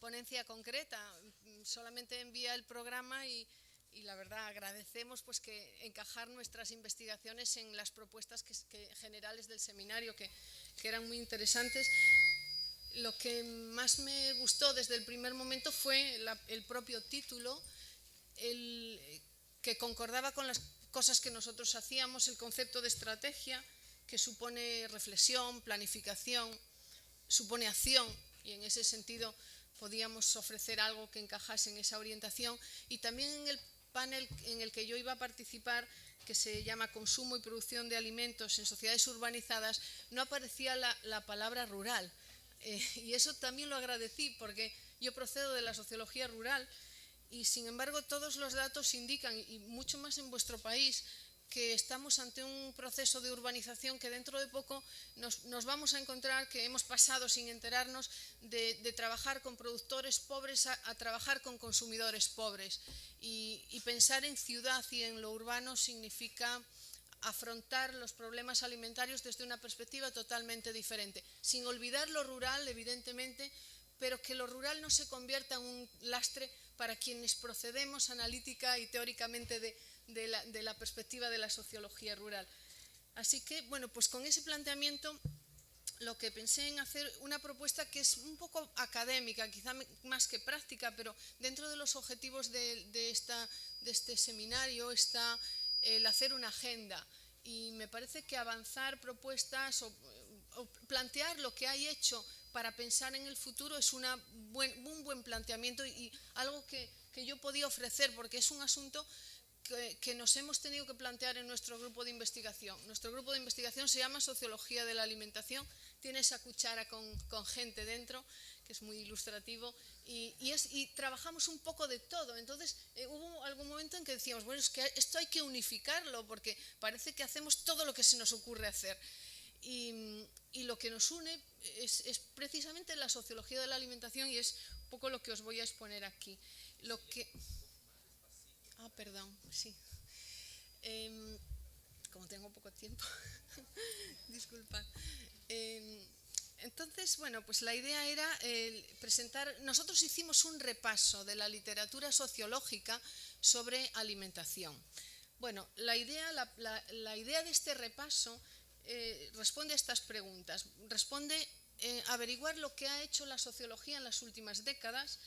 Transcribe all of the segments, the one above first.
ponencia concreta, solamente envía el programa y la verdad agradecemos pues que encajar nuestras investigaciones en las propuestas generales del seminario que eran muy interesantes. Lo que más me gustó desde el primer momento fue el propio título, que concordaba con las cosas que nosotros hacíamos, el concepto de estrategia, que supone reflexión, planificación, supone acción, y en ese sentido podíamos ofrecer algo que encajase en esa orientación. Y también en el panel en el que yo iba a participar, que se llama Consumo y producción de alimentos en sociedades urbanizadas, no aparecía la palabra rural. Y eso también lo agradecí, porque yo procedo de la sociología rural y sin embargo todos los datos indican, y mucho más en vuestro país, que estamos ante un proceso de urbanización que dentro de poco nos vamos a encontrar que hemos pasado sin enterarnos de trabajar con productores pobres a trabajar con consumidores pobres. Y pensar en ciudad y en lo urbano significa afrontar los problemas alimentarios desde una perspectiva totalmente diferente, sin olvidar lo rural, evidentemente, pero que lo rural no se convierta en un lastre para quienes procedemos analítica y teóricamente de la perspectiva de la sociología rural. Así que, bueno, pues con ese planteamiento lo que pensé en hacer una propuesta que es un poco académica, quizá más que práctica, pero dentro de los objetivos de este seminario está el hacer una agenda, y me parece que avanzar propuestas o plantear lo que hay hecho para pensar en el futuro es un buen planteamiento y algo que yo podía ofrecer, porque es un asunto que nos hemos tenido que plantear en nuestro grupo de investigación. Nuestro grupo de investigación se llama Sociología de la Alimentación, tiene esa cuchara con gente dentro, que es muy ilustrativo, y trabajamos un poco de todo. Entonces hubo algún momento en que decíamos, bueno, es que esto hay que unificarlo, porque parece que hacemos todo lo que se nos ocurre hacer. Y lo que nos une es precisamente la sociología de la alimentación, y es un poco lo que os voy a exponer aquí. Perdón, sí. Como tengo poco tiempo, disculpad. Entonces, bueno, pues la idea era presentar. Nosotros hicimos un repaso de la literatura sociológica sobre alimentación. Bueno, la idea de este repaso responde a estas preguntas. Responde averiguar lo que ha hecho la sociología en las últimas décadas.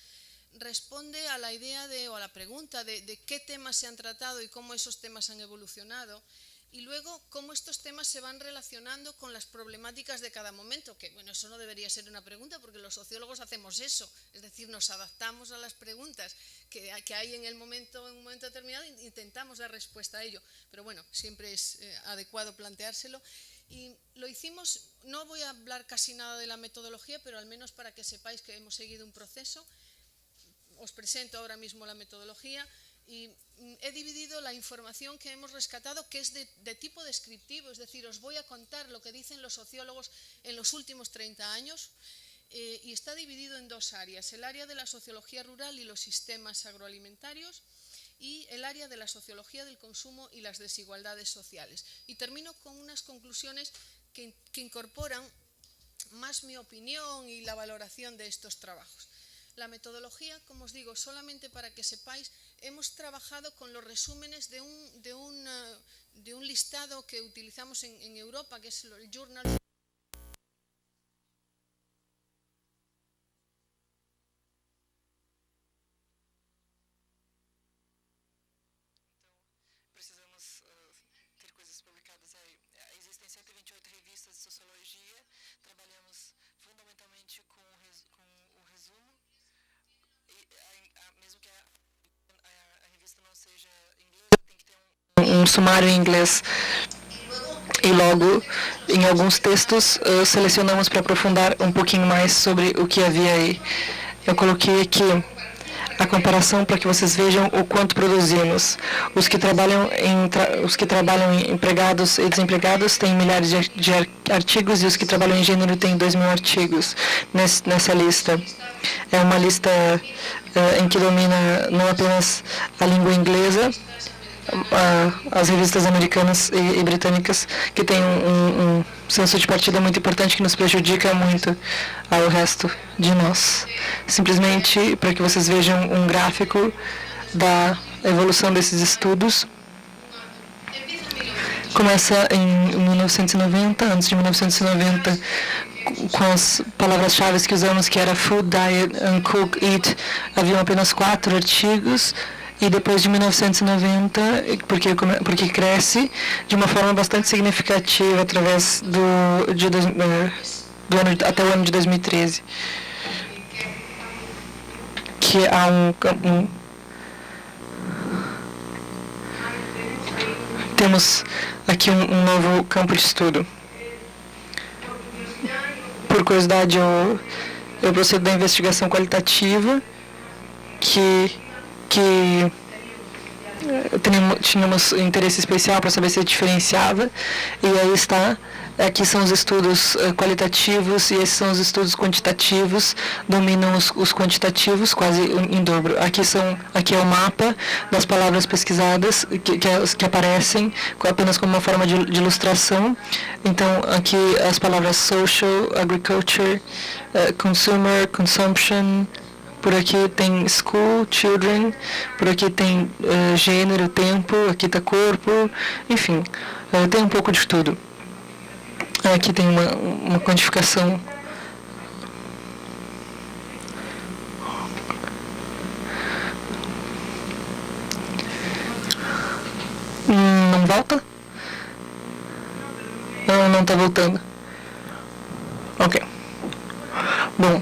Responde a la idea o a la pregunta de qué temas se han tratado y cómo esos temas han evolucionado, y luego cómo estos temas se van relacionando con las problemáticas de cada momento, que bueno, eso no debería ser una pregunta, porque los sociólogos hacemos eso, es decir, nos adaptamos a las preguntas que hay en un momento determinado e intentamos dar respuesta a ello, pero bueno, siempre es adecuado planteárselo. Y lo hicimos, no voy a hablar casi nada de la metodología, pero al menos para que sepáis que hemos seguido un proceso. Os presento ahora mismo la metodología y he dividido la información que hemos rescatado, que es de tipo descriptivo, es decir, os voy a contar lo que dicen los sociólogos en los últimos 30 años, y está dividido en dos áreas: el área de la sociología rural y los sistemas agroalimentarios, y el área de la sociología del consumo y las desigualdades sociales. Y termino con unas conclusiones que incorporan más mi opinión y la valoración de estos trabajos. La metodología, como os digo, solamente para que sepáis, hemos trabajado con los resúmenes de un listado que utilizamos en Europa, que es el Journal. Precisamos ter coisas publicadas aí. Existem 128 revistas de sociologia, trabalhamos fundamentalmente com o resumo. Mesmo que a revista não seja inglesa, tem que ter um sumário em inglês. E logo, em alguns textos, selecionamos para aprofundar um pouquinho mais sobre o que havia aí. Eu coloquei aqui a comparação para que vocês vejam o quanto produzimos. Os que trabalham empregados e desempregados têm milhares de artigos, e os que trabalham em gênero têm 2.000 artigos nessa lista. É uma lista em que domina não apenas a língua inglesa, as revistas americanas e britânicas, que têm um senso de partida muito importante que nos prejudica muito ao resto de nós. Simplesmente para que vocês vejam um gráfico da evolução desses estudos. Começa em 1990, antes de 1990, com as palavras-chave que usamos, que era Food, Diet, and Cook, Eat, haviam apenas 4 artigos, e depois de 1990, porque cresce de uma forma bastante significativa através do ano, até o ano de 2013, que há temos aqui um novo campo de estudo. Por curiosidade, eu procedo da investigação qualitativa, que tínhamos interesse especial para saber se diferenciava, e aí está. Aqui são os estudos qualitativos e esses são os estudos quantitativos, dominam os quantitativos quase em dobro. Aqui é o mapa das palavras pesquisadas que aparecem apenas como uma forma de ilustração. Então, aqui as palavras social, agriculture, consumer, consumption. Por aqui tem school, children, por aqui tem gênero, tempo, aqui está corpo, enfim, tem um pouco de tudo. Aqui tem uma quantificação. Não volta? Não está voltando. Ok. Bom,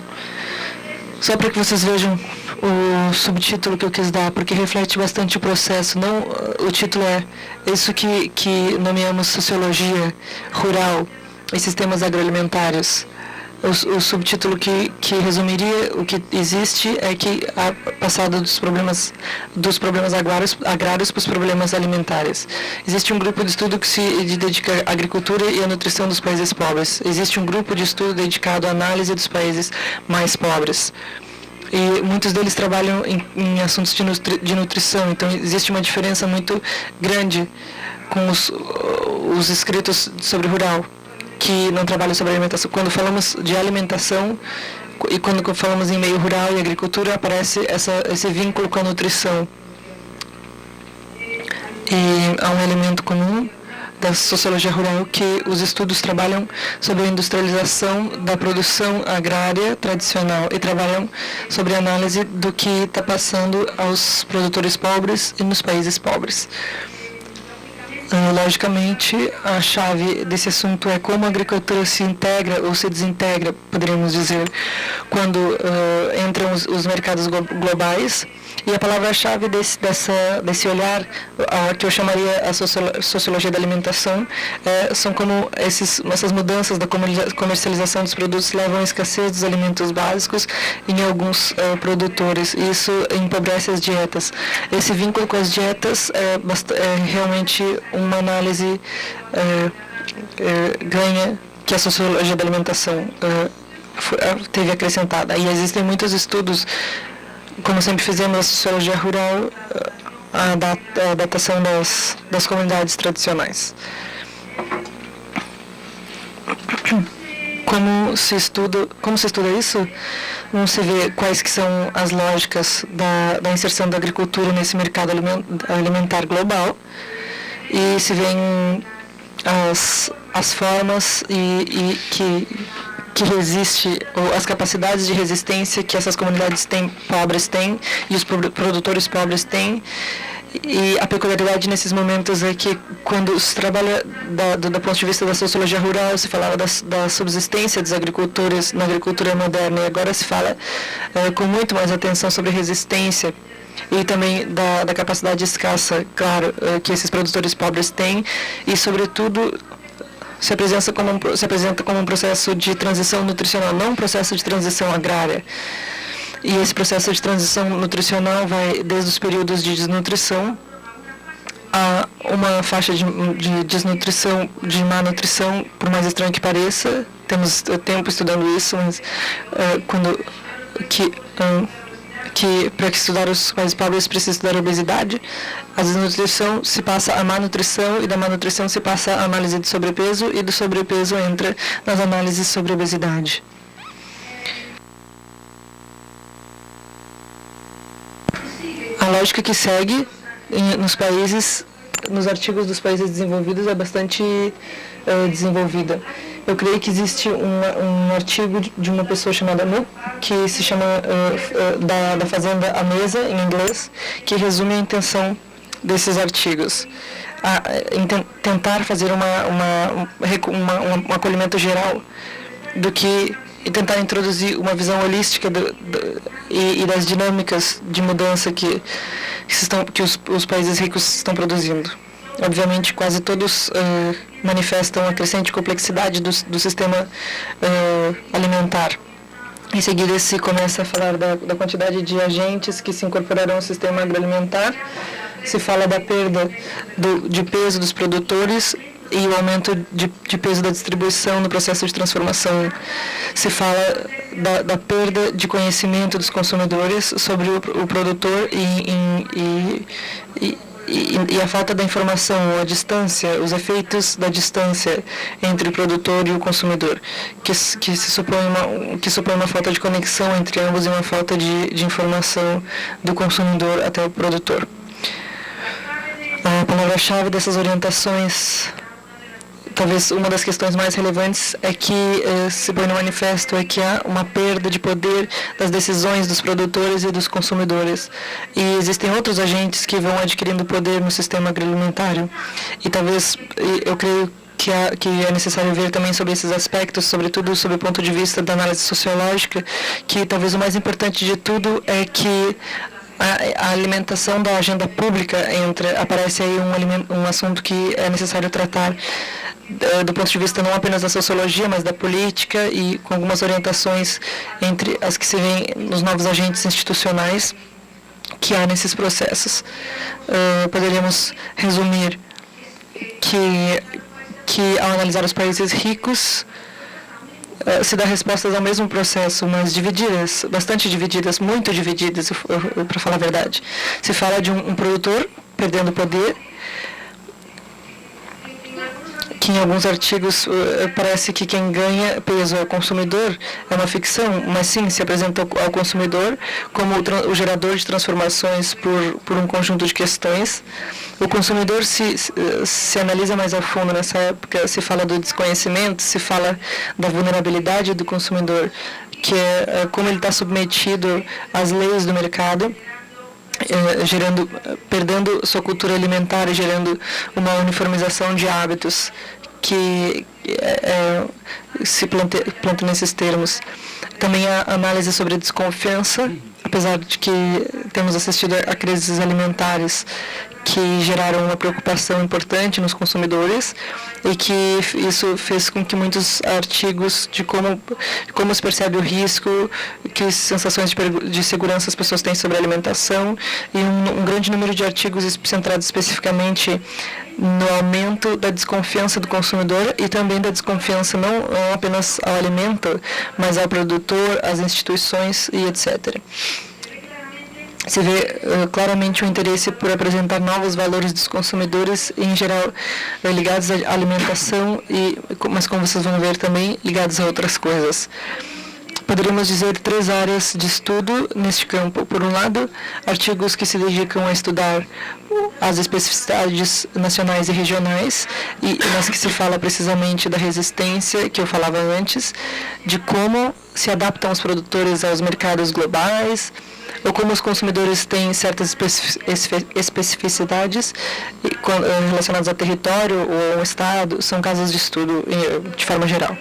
só para que vocês vejam o subtítulo que eu quis dar, porque reflete bastante o processo. Não, o título é isso que nomeamos sociologia rural e sistemas agroalimentários. O subtítulo que resumiria o que existe é que a passada dos problemas agrários para os problemas alimentares. Existe um grupo de estudo que se dedica à agricultura e à nutrição dos países pobres. Existe um grupo de estudo dedicado à análise dos países mais pobres. E muitos deles trabalham em assuntos de nutrição, então existe uma diferença muito grande com os escritos sobre rural, que não trabalham sobre alimentação. Quando falamos de alimentação e quando falamos em meio rural e agricultura, aparece esse vínculo com a nutrição. E há um elemento comum da sociologia rural que os estudos trabalham sobre a industrialização da produção agrária tradicional e trabalham sobre a análise do que está passando aos produtores pobres e nos países pobres. Logicamente, a chave desse assunto é como a agricultura se integra ou se desintegra, poderíamos dizer, quando entram os mercados globais. E a palavra-chave desse olhar, que eu chamaria a sociologia da alimentação, são como essas mudanças da comercialização dos produtos levam à escassez dos alimentos básicos em alguns produtores. E isso empobrece as dietas. Esse vínculo com as dietas é realmente uma análise ganha que a sociologia da alimentação teve acrescentada. E existem muitos estudos, como sempre fizemos a sociologia rural, a datação das comunidades tradicionais. Como se estuda isso? Não se vê quais que são as lógicas da inserção da agricultura nesse mercado alimentar global, e se vêem as formas que resiste, ou as capacidades de resistência que essas comunidades pobres têm e os produtores pobres têm. E a peculiaridade nesses momentos é que, quando se trabalha do ponto de vista da sociologia rural, se falava da subsistência dos agricultores na agricultura moderna, e agora se fala com muito mais atenção sobre resistência e também da capacidade escassa, claro, que esses produtores pobres têm, e, sobretudo, se apresenta como um processo de transição nutricional, não um processo de transição agrária. E esse processo de transição nutricional vai desde os períodos de desnutrição a uma faixa de desnutrição, de má nutrição, por mais estranho que pareça. Temos tempo estudando isso, mas que para estudar os países pobres precisa estudar a obesidade. A desnutrição se passa a má nutrição e da má nutrição se passa a análise de sobrepeso e do sobrepeso entra nas análises sobre obesidade. A lógica que segue nos artigos dos países desenvolvidos é bastante desenvolvida. Eu creio que existe um artigo de uma pessoa chamada Mu, que se chama da Fazenda à Mesa, em inglês, que resume a intenção desses artigos. Tentar fazer um acolhimento geral do que e tentar introduzir uma visão holística e das dinâmicas de mudança que os países ricos estão produzindo. Obviamente, quase todos manifestam a crescente complexidade do sistema alimentar. Em seguida, se começa a falar da quantidade de agentes que se incorporarão ao sistema agroalimentar, se fala da perda de peso dos produtores e o aumento de peso da distribuição no processo de transformação. Se fala da perda de conhecimento dos consumidores sobre o produtor e a falta da informação, a distância, os efeitos da distância entre o produtor e o consumidor, que supõe uma falta de conexão entre ambos e uma falta de informação do consumidor até o produtor. A palavra-chave dessas orientações, talvez uma das questões mais relevantes é que se põe no manifesto é que há uma perda de poder das decisões dos produtores e dos consumidores. E existem outros agentes que vão adquirindo poder no sistema agroalimentar. E talvez, eu creio que é necessário ver também sobre esses aspectos, sobretudo sob o ponto de vista da análise sociológica, que talvez o mais importante de tudo é que a alimentação da agenda pública aparece aí um assunto que é necessário tratar do ponto de vista não apenas da sociologia, mas da política e com algumas orientações entre as que se veem nos novos agentes institucionais que há nesses processos. Poderíamos resumir que ao analisar os países ricos, se dá respostas ao mesmo processo, mas divididas, bastante divididas, muito divididas, para falar a verdade. Se fala de um produtor perdendo poder, que em alguns artigos parece que quem ganha peso é o consumidor, é uma ficção, mas sim se apresenta ao consumidor como o gerador de transformações por um conjunto de questões. O consumidor se analisa mais a fundo nessa época, se fala do desconhecimento, se fala da vulnerabilidade do consumidor, que é como ele está submetido às leis do mercado, perdendo sua cultura alimentar e gerando uma uniformização de hábitos que se plantea nesses termos. Também há análise sobre a desconfiança, apesar de que temos assistido a crises alimentares que geraram uma preocupação importante nos consumidores e que isso fez com que muitos artigos de como se percebe o risco, que sensações de segurança as pessoas têm sobre a alimentação e um grande número de artigos centrados especificamente no aumento da desconfiança do consumidor e também da desconfiança não apenas ao alimento, mas ao produtor, às instituições e etc. Se vê claramente o interesse por apresentar novos valores dos consumidores, em geral ligados à alimentação, mas como vocês vão ver também, ligados a outras coisas. Poderíamos dizer 3 áreas de estudo neste campo. Por um lado, artigos que se dedicam a estudar as especificidades nacionais e regionais, e nas que se fala precisamente da resistência, que eu falava antes, de como se adaptam os produtores aos mercados globais, ou como os consumidores têm certas especificidades relacionadas a território ou a um estado, são casos de estudo de forma geral.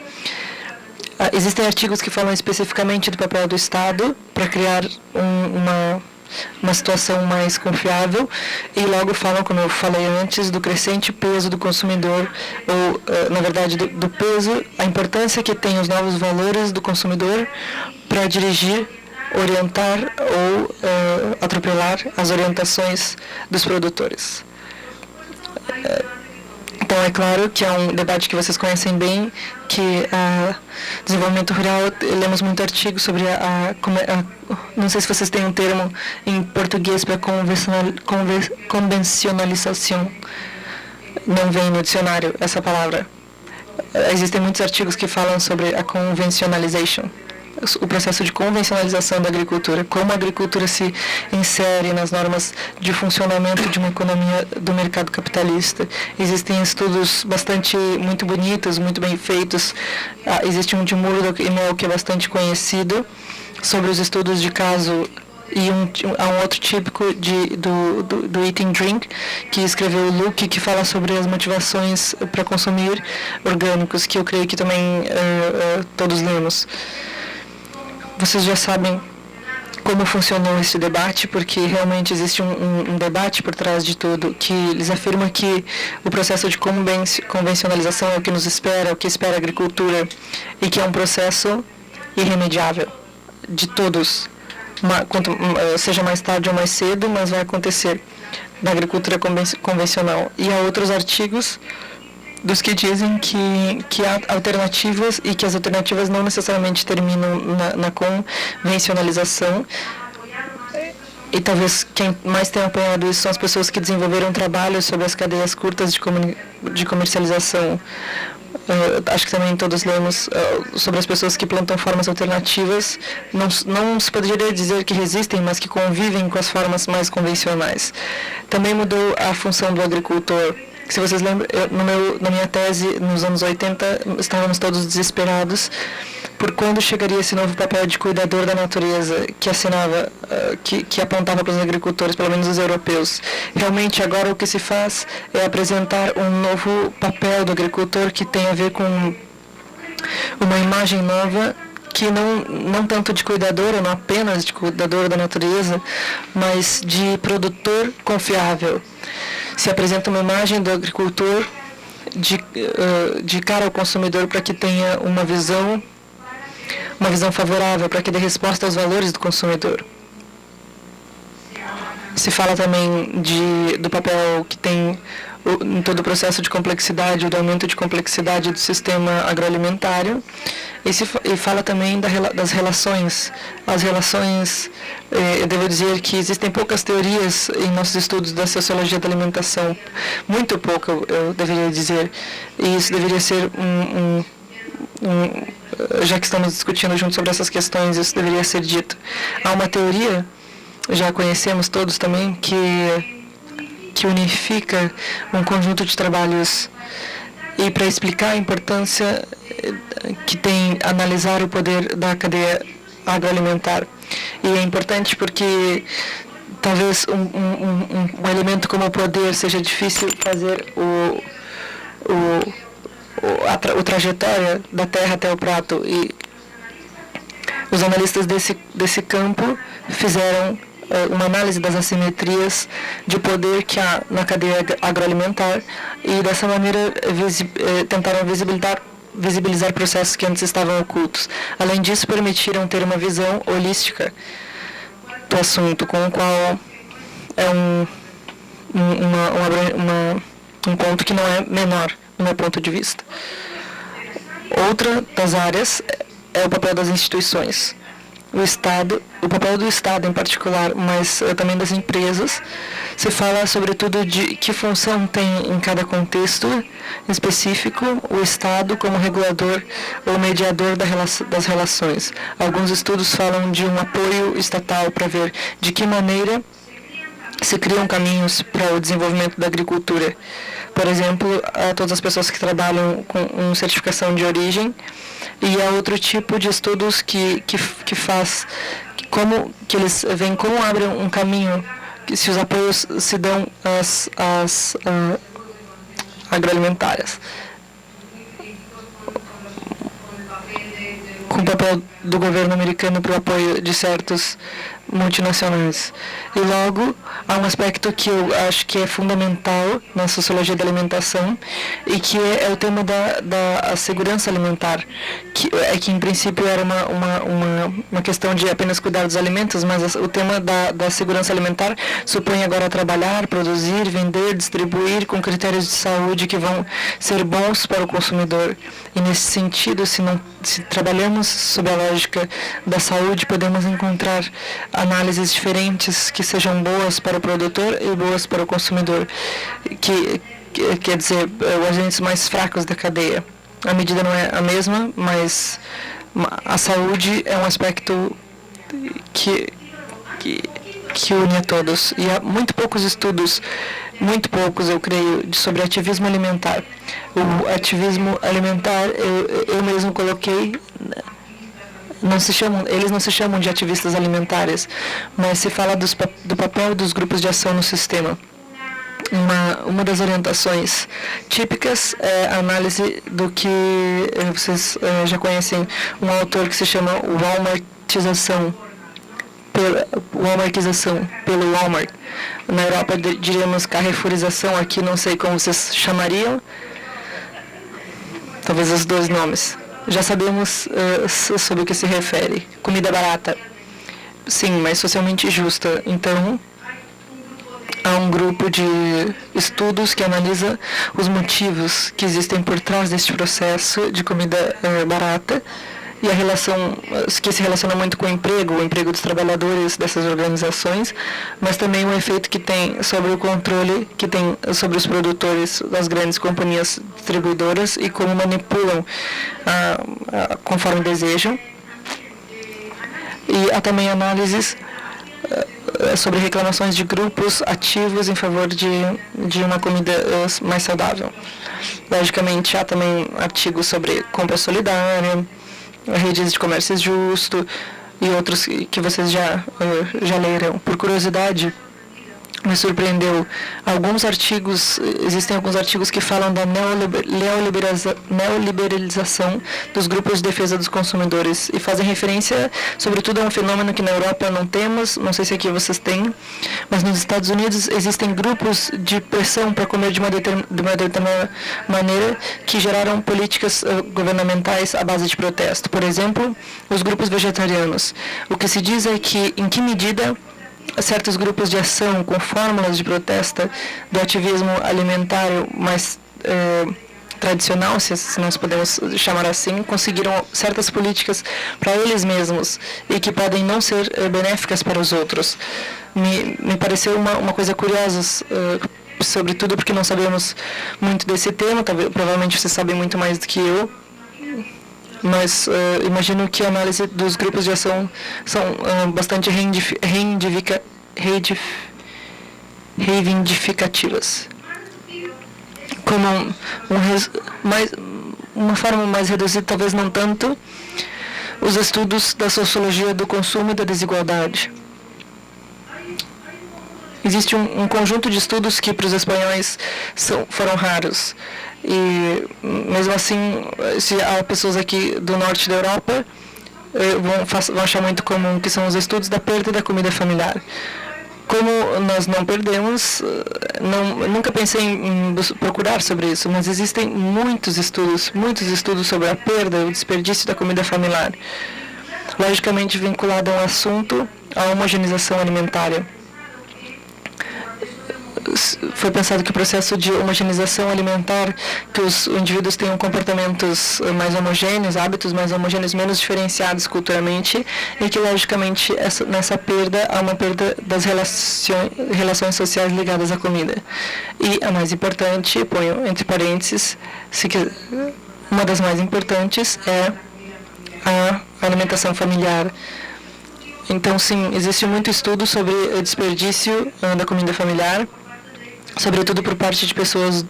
Existem artigos que falam especificamente do papel do Estado para criar uma situação mais confiável e logo falam, como eu falei antes, do crescente peso do consumidor, ou, na verdade, do peso, a importância que tem os novos valores do consumidor para dirigir, orientar ou atropelar as orientações dos produtores. Então, Bom, é claro que é um debate que vocês conhecem bem, que desenvolvimento rural, lemos muito artigo sobre não sei se vocês têm um termo em português para convencionalização. Não vem no dicionário essa palavra. Existem muitos artigos que falam sobre a conventionalization, o processo de convencionalização da agricultura, como a agricultura se insere nas normas de funcionamento de uma economia do mercado capitalista. Existem estudos muito bonitos, muito bem feitos. Existe um de Murdoch e Moll que é bastante conhecido sobre os estudos de caso, e há um outro típico do Eat and Drink, que escreveu o Luke, que fala sobre as motivações para consumir orgânicos, que eu creio que também todos lemos. Vocês já sabem como funcionou esse debate, porque realmente existe um debate por trás de tudo, que eles afirmam que o processo de convencionalização é o que nos espera, é o que espera a agricultura, e que é um processo irremediável de todos, seja mais tarde ou mais cedo, mas vai acontecer na agricultura convencional. E há outros artigos dos que dizem que há alternativas e que as alternativas não necessariamente terminam na convencionalização. E talvez quem mais tem apoiado isso são as pessoas que desenvolveram trabalhos sobre as cadeias curtas de comercialização. Acho que também todos lemos sobre as pessoas que plantam formas alternativas. Não se poderia dizer que resistem, mas que convivem com as formas mais convencionais. Também mudou a função do agricultor. Se vocês lembram, na minha tese, nos anos 80, estávamos todos desesperados por quando chegaria esse novo papel de cuidador da natureza que assinava, que apontava para os agricultores, pelo menos os europeus. Realmente, agora o que se faz é apresentar um novo papel do agricultor que tem a ver com uma imagem nova, que não tanto de cuidador, ou não apenas de cuidador da natureza, mas de produtor confiável. Se apresenta uma imagem do agricultor de cara ao consumidor para que tenha uma visão favorável, para que dê resposta aos valores do consumidor. Se fala também do papel que tem em todo o processo de complexidade, do aumento de complexidade do sistema agroalimentário, e fala também das relações. As relações, eu devo dizer que existem poucas teorias em nossos estudos da sociologia da alimentação, muito pouco, eu deveria dizer, e isso deveria ser já que estamos discutindo junto sobre essas questões, isso deveria ser dito. Há uma teoria, já conhecemos todos também, que unifica um conjunto de trabalhos e para explicar a importância que tem analisar o poder da cadeia agroalimentar. E é importante porque talvez um elemento como o poder seja difícil fazer a trajetória da terra até o prato. E os analistas desse campo fizeram uma análise das assimetrias de poder que há na cadeia agroalimentar e, dessa maneira, tentaram visibilizar processos que antes estavam ocultos. Além disso, permitiram ter uma visão holística do assunto, com o qual é um ponto que não é menor, do meu ponto de vista. Outra das áreas é o papel das instituições. O papel do Estado em particular, mas também das empresas. Se fala sobretudo de que função tem em cada contexto específico o Estado como regulador ou mediador das relações. Alguns estudos falam de um apoio estatal para ver de que maneira se criam caminhos para o desenvolvimento da agricultura. Por exemplo, a todas as pessoas que trabalham com certificação de origem, e há outro tipo de estudos que faz como que eles veem como abrem um caminho, se os apoios se dão às agroalimentárias. Com o papel do governo americano para o apoio de certos multinacionais. E logo, há um aspecto que eu acho que é fundamental na sociologia da alimentação e que é o tema da segurança alimentar, que em princípio era uma questão de apenas cuidar dos alimentos, mas o tema da segurança alimentar supõe agora trabalhar, produzir, vender, distribuir com critérios de saúde que vão ser bons para o consumidor. E nesse sentido, se trabalhamos sob a lógica da saúde, podemos encontrar análises diferentes que sejam boas para o produtor e boas para o consumidor, quer dizer, os agentes mais fracos da cadeia. A medida não é a mesma, mas a saúde é um aspecto que une a todos. E há muito poucos estudos, muito poucos, eu creio, sobre ativismo alimentar. O ativismo alimentar, eu mesmo coloquei, eles não se chamam de ativistas alimentares, mas se fala do papel dos grupos de ação no sistema. Uma das orientações típicas é a análise do que vocês já conhecem, um autor que se chama Walmartização pelo Walmart. Na Europa diríamos Carrefourização, aqui não sei como vocês chamariam, talvez os dois nomes. Já sabemos sobre o que se refere. Comida barata. Sim, mas socialmente justa. Então, há um grupo de estudos que analisa os motivos que existem por trás deste processo de comida barata e a relação que se relaciona muito com o emprego dos trabalhadores dessas organizações, mas também o efeito que tem sobre o controle que tem sobre os produtores das grandes companhias distribuidoras e como manipulam conforme desejam. E há também análises sobre reclamações de grupos ativos em favor de uma comida mais saudável. Logicamente, há também artigos sobre compra solidária, redes de comércio justo e outros que vocês já leram. Por curiosidade, me surpreendeu existem alguns artigos que falam da neoliberalização dos grupos de defesa dos consumidores e fazem referência, sobretudo, a um fenômeno que na Europa não temos, não sei se aqui vocês têm, mas nos Estados Unidos existem grupos de pressão para comer de uma determinada maneira que geraram políticas governamentais à base de protesto. Por exemplo, os grupos vegetarianos. O que se diz é que, em que medida certos grupos de ação com fórmulas de protesto do ativismo alimentar mais tradicional, se nós podemos chamar assim, conseguiram certas políticas para eles mesmos e que podem não ser benéficas para os outros. Me pareceu uma coisa curiosa, sobretudo porque não sabemos muito desse tema, provavelmente vocês sabem muito mais do que eu, mas imagino que a análise dos grupos de ação são bastante reivindicativas. Como uma forma mais reduzida, talvez não tanto, os estudos da sociologia do consumo e da desigualdade. Existe um conjunto de estudos que para os espanhóis foram raros. E, mesmo assim, se há pessoas aqui do norte da Europa, vão achar muito comum, que são os estudos da perda da comida familiar. Como nós não perdemos, nunca pensei em procurar sobre isso, mas existem muitos estudos sobre a perda e o desperdício da comida familiar, logicamente vinculado ao assunto, à homogeneização alimentar. Foi pensado que o processo de homogeneização alimentar, que os indivíduos tenham comportamentos mais homogêneos, hábitos mais homogêneos, menos diferenciados culturalmente, e que, logicamente, nessa perda, há uma perda das relações sociais ligadas à comida. E a mais importante, ponho entre parênteses, uma das mais importantes é a alimentação familiar. Então, sim, existe muito estudo sobre o desperdício da comida familiar, sobretudo por parte de pessoas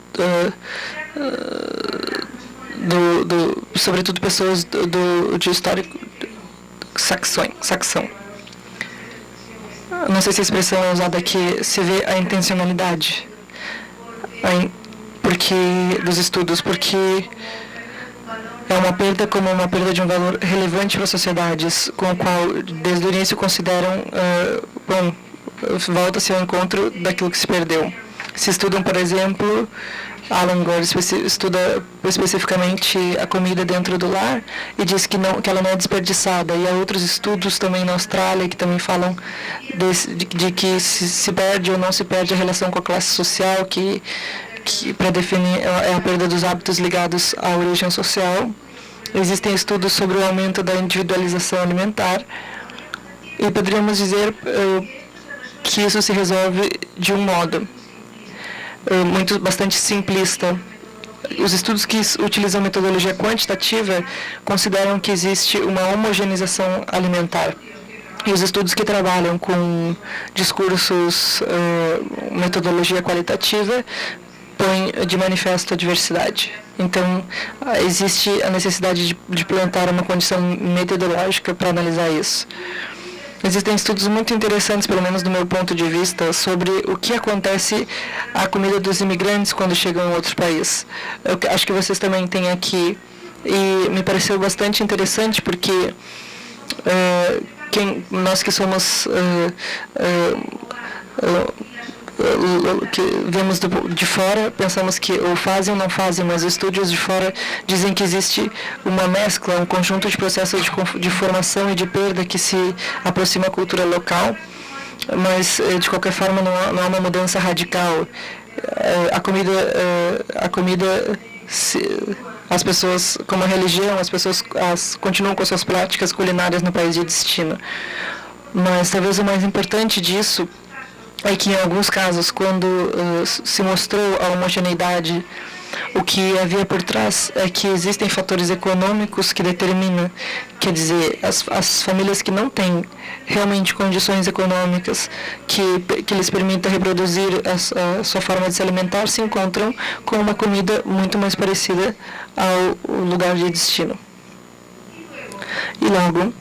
sobretudo pessoas de histórico saxão. Não sei se a expressão é usada aqui, se vê a intencionalidade dos estudos, porque é uma perda como uma perda de um valor relevante para as sociedades, com o qual, desde o início, consideram, volta-se ao encontro daquilo que se perdeu. Se estudam, por exemplo, Alan Gore estuda especificamente a comida dentro do lar e diz que ela não é desperdiçada. E há outros estudos também na Austrália que também falam de que se perde ou não se perde a relação com a classe social, que para definir é a perda dos hábitos ligados à origem social. Existem estudos sobre o aumento da individualização alimentar e poderíamos dizer que isso se resolve de um modo bastante simplista. Os estudos que utilizam metodologia quantitativa consideram que existe uma homogeneização alimentar. E os estudos que trabalham com discursos, metodologia qualitativa, põem de manifesto a diversidade. Então, existe a necessidade de plantar uma condição metodológica para analisar isso. Existem estudos muito interessantes, pelo menos do meu ponto de vista, sobre o que acontece à comida dos imigrantes quando chegam em outro país. Eu acho que vocês também têm aqui, e me pareceu bastante interessante, porque nós que somos que vemos de fora, pensamos que ou fazem ou não fazem, mas estúdios de fora dizem que existe uma mescla, um conjunto de processos de formação e de perda que se aproxima à cultura local, mas de qualquer forma não há uma mudança radical. A comida as pessoas, como a religião, as pessoas continuam com suas práticas culinárias no país de destino. Mas talvez o mais importante disso é que, em alguns casos, quando se mostrou a homogeneidade, o que havia por trás é que existem fatores econômicos que determinam, quer dizer, as famílias que não têm realmente condições econômicas que lhes permitam reproduzir a sua forma de se alimentar, se encontram com uma comida muito mais parecida ao lugar de destino. E logo,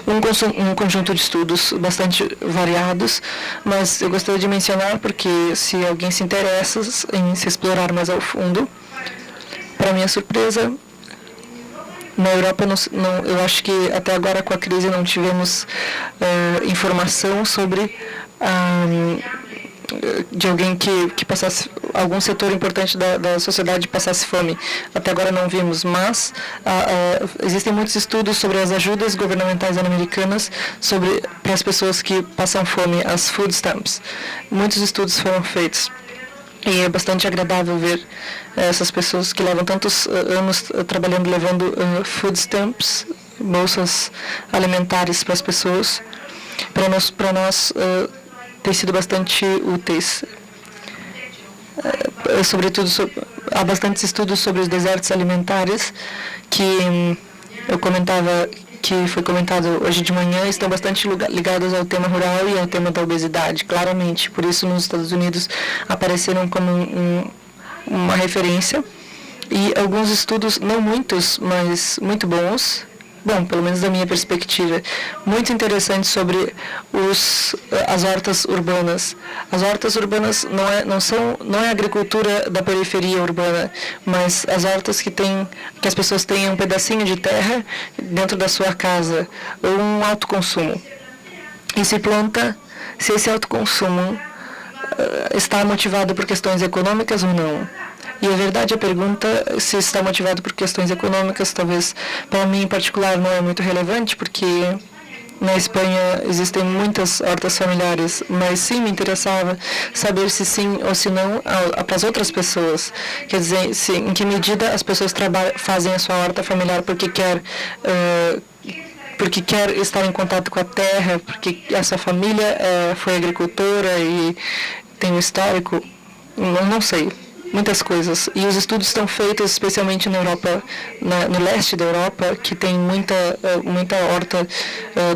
um conjunto de estudos bastante variados, mas eu gostaria de mencionar porque se alguém se interessa em se explorar mais ao fundo, para minha surpresa, na Europa, eu acho que até agora com a crise não tivemos informação sobre de alguém que passasse, algum setor importante da sociedade passasse fome. Até agora não vimos, mas existem muitos estudos sobre as ajudas governamentais americanas para as pessoas que passam fome, as food stamps. Muitos estudos foram feitos. E é bastante agradável ver essas pessoas que levam tantos anos trabalhando, levando food stamps, bolsas alimentares para as pessoas. Para nós tem sido bastante úteis. Sobretudo, há bastantes estudos sobre os desertos alimentares que eu comentava, que foi comentado hoje de manhã, estão bastante ligados ao tema rural e ao tema da obesidade, claramente. Por isso, nos Estados Unidos, apareceram como uma referência. E alguns estudos, não muitos, mas muito bons, pelo menos da minha perspectiva, muito interessante sobre as hortas urbanas. As hortas urbanas não é a agricultura da periferia urbana, mas as hortas que as pessoas têm um pedacinho de terra dentro da sua casa, ou um autoconsumo. E se planta, se esse autoconsumo está motivado por questões econômicas ou não. E a verdade, a pergunta se está motivado por questões econômicas, talvez para mim em particular não é muito relevante, porque na Espanha existem muitas hortas familiares, mas sim me interessava saber se sim ou se não para as outras pessoas. Quer dizer, em que medida as pessoas fazem a sua horta familiar porque quer estar em contato com a terra, porque a sua família foi agricultora e tem um histórico, não sei. Muitas coisas. E os estudos estão feitos especialmente na Europa, no leste da Europa, que tem muita horta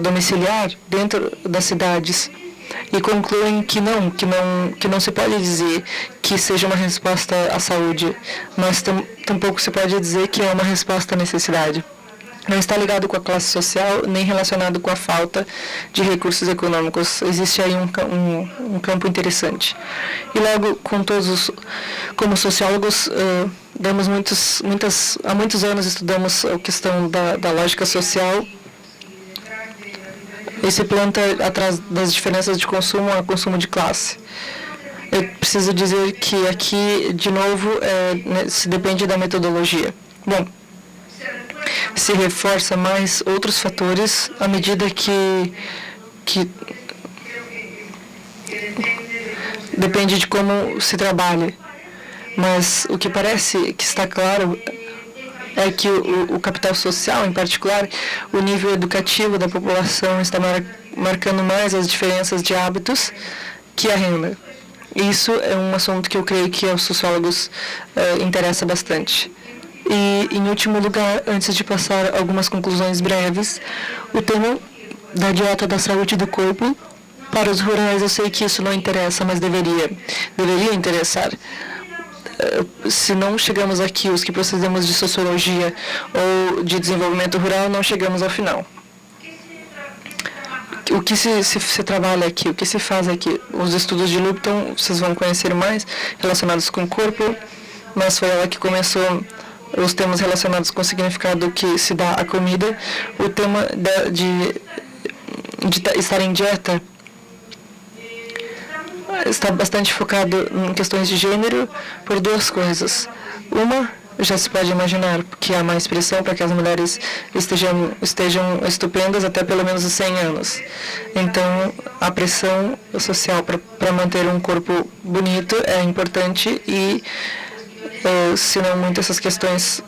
domiciliar dentro das cidades. E concluem que não se pode dizer que seja uma resposta à saúde, mas tampouco se pode dizer que é uma resposta à necessidade. não está ligado com a classe social, nem relacionado com a falta de recursos econômicos. Existe aí um campo interessante. E logo, como sociólogos, há muitos anos estudamos a questão da lógica social e se planta atrás das diferenças de consumo a consumo de classe. Eu preciso dizer que aqui, de novo, se depende da metodologia. Bom, se reforça mais outros fatores à medida que depende de como se trabalha. Mas o que parece que está claro é que o capital social, em particular, o nível educativo da população está marcando mais as diferenças de hábitos que a renda. Isso é um assunto que eu creio que aos sociólogos interessa bastante. E, em último lugar, antes de passar algumas conclusões breves, o tema da dieta da saúde do corpo, para os rurais eu sei que isso não interessa, mas deveria interessar. Se não chegamos aqui, os que precisamos de sociologia ou de desenvolvimento rural, não chegamos ao final. O que se trabalha aqui, o que se faz aqui? Os estudos de Lupton, vocês vão conhecer mais, relacionados com o corpo, mas foi ela que começou os temas relacionados com o significado que se dá à comida. O tema de estar em dieta está bastante focado em questões de gênero por duas coisas. Uma, já se pode imaginar que há mais pressão para que as mulheres estejam estupendas até pelo menos os 100 anos. Então, a pressão social para manter um corpo bonito é importante e, se não muito, essas questões...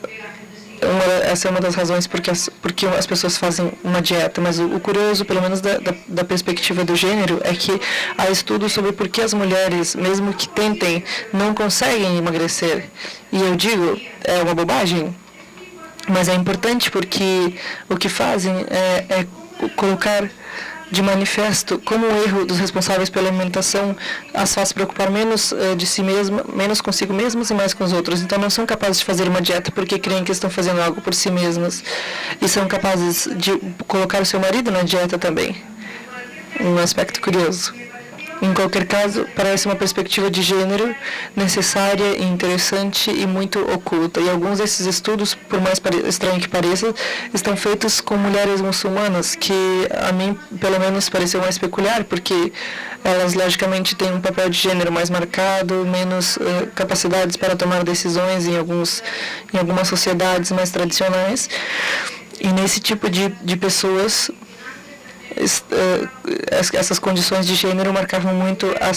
essa é uma das razões porque as pessoas fazem uma dieta, mas o curioso, pelo menos da perspectiva do gênero, é que há estudos sobre por que as mulheres, mesmo que tentem, não conseguem emagrecer. E eu digo, é uma bobagem, mas é importante porque o que fazem é colocar de manifesto como o erro dos responsáveis pela alimentação as faz preocupar menos de si mesma, menos consigo mesmas e mais com os outros. Então não são capazes de fazer uma dieta porque creem que estão fazendo algo por si mesmas e são capazes de colocar o seu marido na dieta também. Um aspecto curioso. Em qualquer caso, parece uma perspectiva de gênero necessária, interessante e muito oculta. E alguns desses estudos, por mais estranho que pareça, estão feitos com mulheres muçulmanas, que a mim, pelo menos, pareceu mais peculiar, porque elas, logicamente, têm um papel de gênero mais marcado, menos capacidades para tomar decisões em algumas sociedades mais tradicionais. E nesse tipo de pessoas... essas condições de gênero marcavam muito a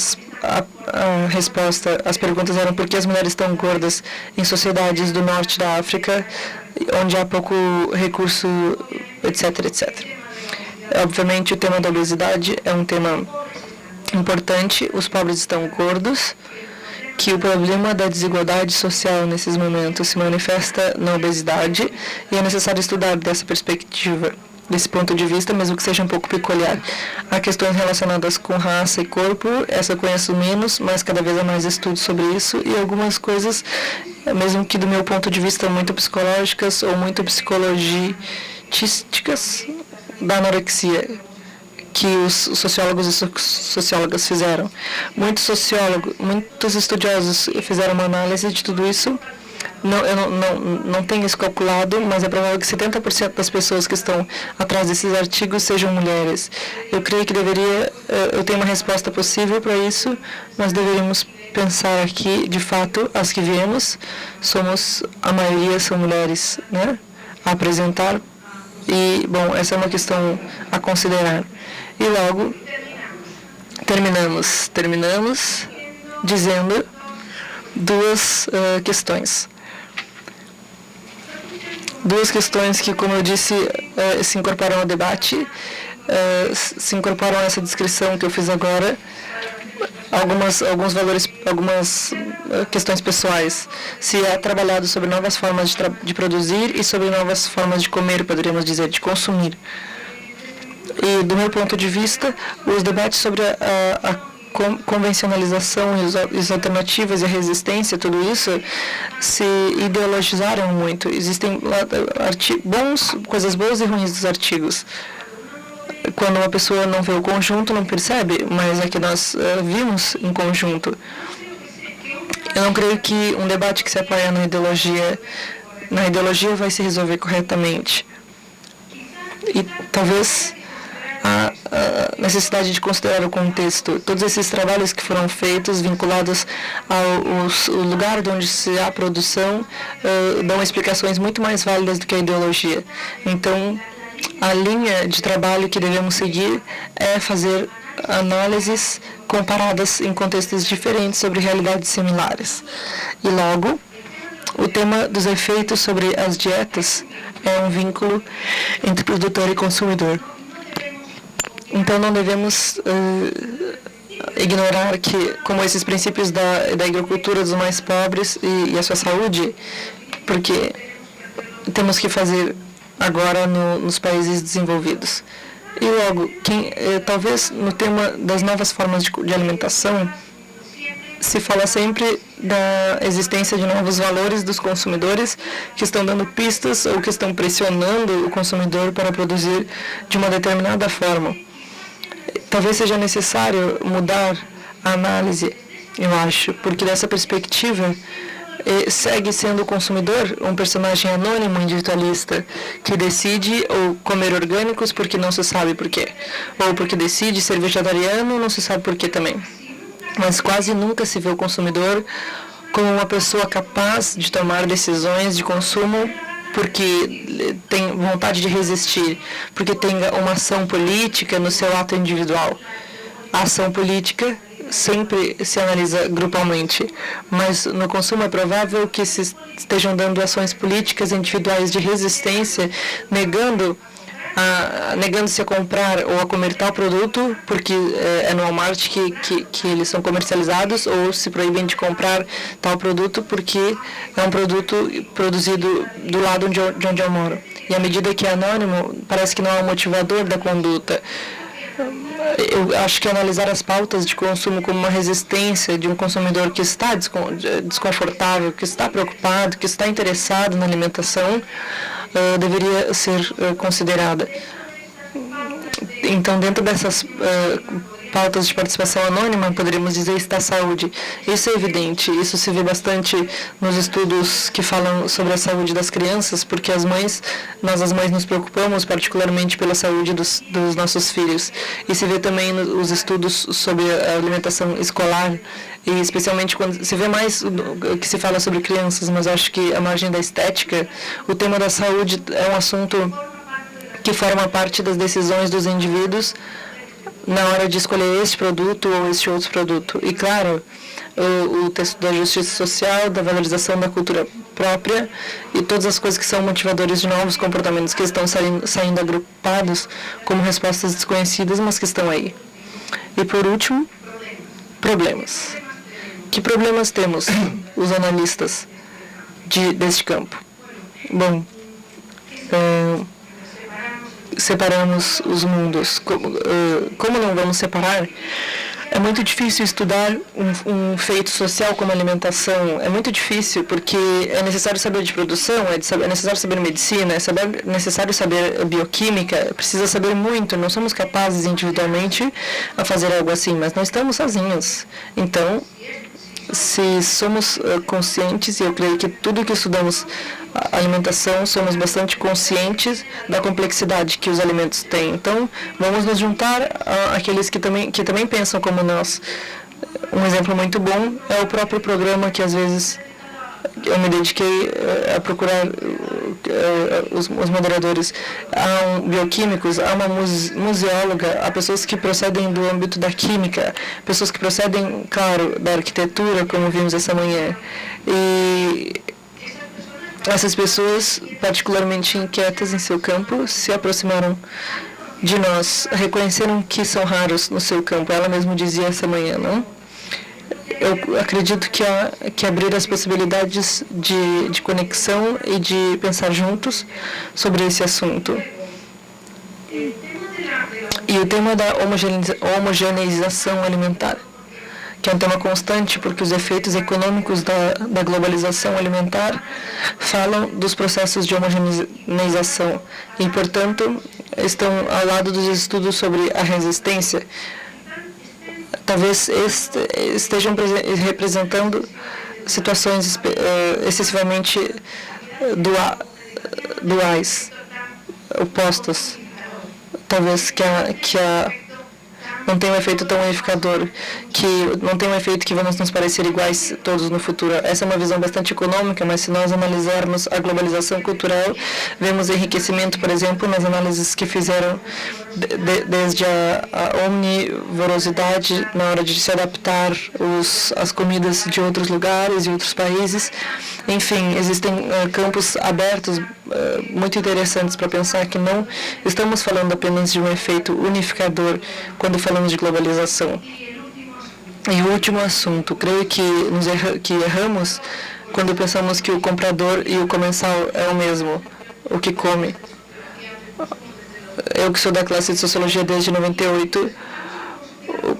resposta. As perguntas eram por que as mulheres estão gordas em sociedades do norte da África, onde há pouco recurso, etc, etc. Obviamente, o tema da obesidade é um tema importante. Os pobres estão gordos, que o problema da desigualdade social nesses momentos se manifesta na obesidade e é necessário estudar dessa perspectiva, desse ponto de vista, mesmo que seja um pouco peculiar. Há questões relacionadas com raça e corpo, essa eu conheço menos, mas cada vez há mais estudos sobre isso, e algumas coisas, mesmo que do meu ponto de vista muito psicológicas ou muito psicologistas da anorexia, que os sociólogos e sociólogas fizeram. Muitos estudiosos fizeram uma análise de tudo isso. Eu não tenho isso calculado, mas é provável que 70% das pessoas que estão atrás desses artigos sejam mulheres. Eu creio que eu tenho uma resposta possível para isso, mas deveríamos pensar aqui, de fato, as que viemos, a maioria são mulheres, né, a apresentar, e, bom, essa é uma questão a considerar. E logo, terminamos dizendo duas questões. Duas questões que, como eu disse, se incorporam ao debate, se incorporam a essa descrição que eu fiz agora, alguns valores, algumas questões pessoais. Se é trabalhado sobre novas formas de produzir e sobre novas formas de comer, poderíamos dizer, de consumir. E, do meu ponto de vista, os debates sobre convencionalização e as alternativas e a resistência, tudo isso, se ideologizaram muito. Existem coisas boas e ruins dos artigos. Quando uma pessoa não vê o conjunto, não percebe, mas é que nós vimos em conjunto. Eu não creio que um debate que se apoia na ideologia vai se resolver corretamente. E talvez a necessidade de considerar o contexto, todos esses trabalhos que foram feitos vinculados ao lugar de onde se há produção dão explicações muito mais válidas do que a ideologia. Então, a linha de trabalho que devemos seguir é fazer análises comparadas em contextos diferentes sobre realidades similares. E logo, o tema dos efeitos sobre as dietas é um vínculo entre produtor e consumidor. Então, não devemos ignorar que, como esses princípios da agricultura dos mais pobres e a sua saúde, porque temos que fazer agora nos países desenvolvidos. E logo, talvez no tema das novas formas de alimentação, se fala sempre da existência de novos valores dos consumidores que estão dando pistas ou que estão pressionando o consumidor para produzir de uma determinada forma. Talvez seja necessário mudar a análise, eu acho, porque dessa perspectiva segue sendo o consumidor um personagem anônimo, individualista, que decide ou comer orgânicos porque não se sabe por quê, ou porque decide ser vegetariano, não se sabe por quê também. Mas quase nunca se vê o consumidor como uma pessoa capaz de tomar decisões de consumo porque tem vontade de resistir, porque tem uma ação política no seu ato individual. A ação política sempre se analisa grupalmente, mas no consumo é provável que se estejam dando ações políticas individuais de resistência, negando-se a comprar ou a comer tal produto, porque é no Walmart que eles são comercializados, ou se proíbem de comprar tal produto porque é um produto produzido do lado de onde eu moro. E à medida que é anônimo, parece que não é um motivador da conduta. Eu acho que analisar as pautas de consumo como uma resistência de um consumidor que está desconfortável, que está preocupado, que está interessado na alimentação, deveria ser considerada. Então, dentro dessas pautas de participação anônima, poderíamos dizer está a saúde. Isso é evidente, isso se vê bastante nos estudos que falam sobre a saúde das crianças, porque nós as mães nos preocupamos particularmente pela saúde dos nossos filhos. E se vê também nos estudos sobre a alimentação escolar, e especialmente quando se vê mais que se fala sobre crianças, mas acho que à margem da estética, o tema da saúde é um assunto que forma parte das decisões dos indivíduos na hora de escolher este produto ou este outro produto. E, claro, o texto da justiça social, da valorização da cultura própria e todas as coisas que são motivadores de novos comportamentos que estão saindo agrupados como respostas desconhecidas, mas que estão aí. E, por último, problemas. Que problemas temos, os analistas deste campo? Bom, separamos os mundos. Como não vamos separar? É muito difícil estudar um feito social como alimentação. É muito difícil porque é necessário saber de produção, é necessário saber medicina, é necessário saber bioquímica, precisa saber muito. Não somos capazes individualmente a fazer algo assim, mas não estamos sozinhos. Então, se somos conscientes, e eu creio que tudo que estudamos a alimentação, somos bastante conscientes da complexidade que os alimentos têm. Então, vamos nos juntar àqueles que também pensam como nós. Um exemplo muito bom é o próprio programa que, às vezes, eu me dediquei a procurar os moderadores. Há bioquímicos, há uma museóloga, há pessoas que procedem do âmbito da química, pessoas que procedem, claro, da arquitetura, como vimos essa manhã. E essas pessoas, particularmente inquietas em seu campo, se aproximaram de nós, reconheceram que são raros no seu campo. Ela mesma dizia essa manhã, não? Eu acredito que abrir as possibilidades de conexão e de pensar juntos sobre esse assunto. E o tema da homogeneização alimentar. que é um tema constante, porque os efeitos econômicos da globalização alimentar falam dos processos de homogeneização e, portanto, estão ao lado dos estudos sobre a resistência. Talvez estejam representando situações excessivamente duais, opostas. Talvez não tem um efeito tão unificador, que não tem um efeito que vamos nos parecer iguais todos no futuro. Essa é uma visão bastante econômica, mas se nós analisarmos a globalização cultural, vemos enriquecimento, por exemplo, nas análises que fizeram desde a omnivorosidade na hora de se adaptar às comidas de outros lugares e outros países. Enfim, existem campos abertos muito interessantes para pensar que não estamos falando apenas de um efeito unificador quando falamos de globalização. E o último assunto, creio que erramos quando pensamos que o comprador e o comensal é o mesmo, o que come. Eu que sou da classe de Sociologia desde 98,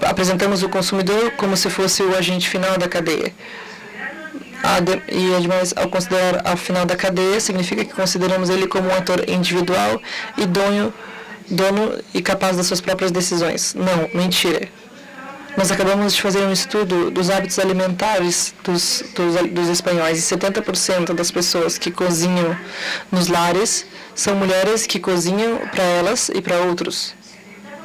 apresentamos o consumidor como se fosse o agente final da cadeia. E, ademais, ao considerar a final da cadeia, significa que consideramos ele como um ator individual e dono e capaz das suas próprias decisões. Não, mentira. Nós acabamos de fazer um estudo dos hábitos alimentares dos espanhóis e 70% das pessoas que cozinham nos lares são mulheres que cozinham para elas e para outros.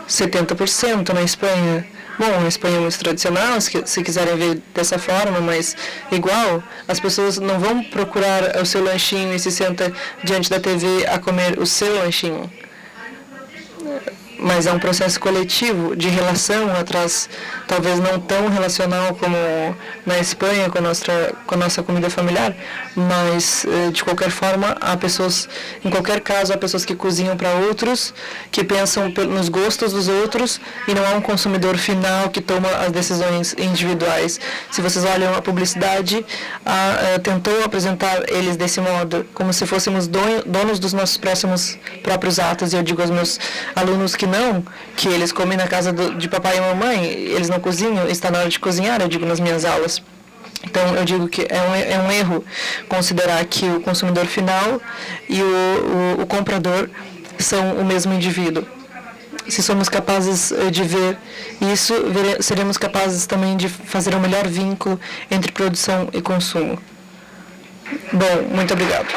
70% na Espanha. Bom, a Espanha é muito tradicional, se quiserem ver dessa forma, mas igual, as pessoas não vão procurar o seu lanchinho e se sentam diante da TV a comer o seu lanchinho. Mas é um processo coletivo de relação atrás, talvez não tão relacional como na Espanha com a nossa comida familiar, mas de qualquer forma em qualquer caso há pessoas que cozinham para outros, que pensam nos gostos dos outros e não há um consumidor final que toma as decisões individuais. Se vocês olham a publicidade, tentou apresentar eles desse modo, como se fôssemos donos dos nossos próprios atos, e eu digo aos meus alunos que eles comem na casa de papai e mamãe, eles não cozinham, está na hora de cozinhar, eu digo nas minhas aulas. Então, eu digo que é um erro considerar que o consumidor final e o comprador são o mesmo indivíduo. Se somos capazes de ver isso, seremos capazes também de fazer um melhor vínculo entre produção e consumo. Bom, muito obrigado.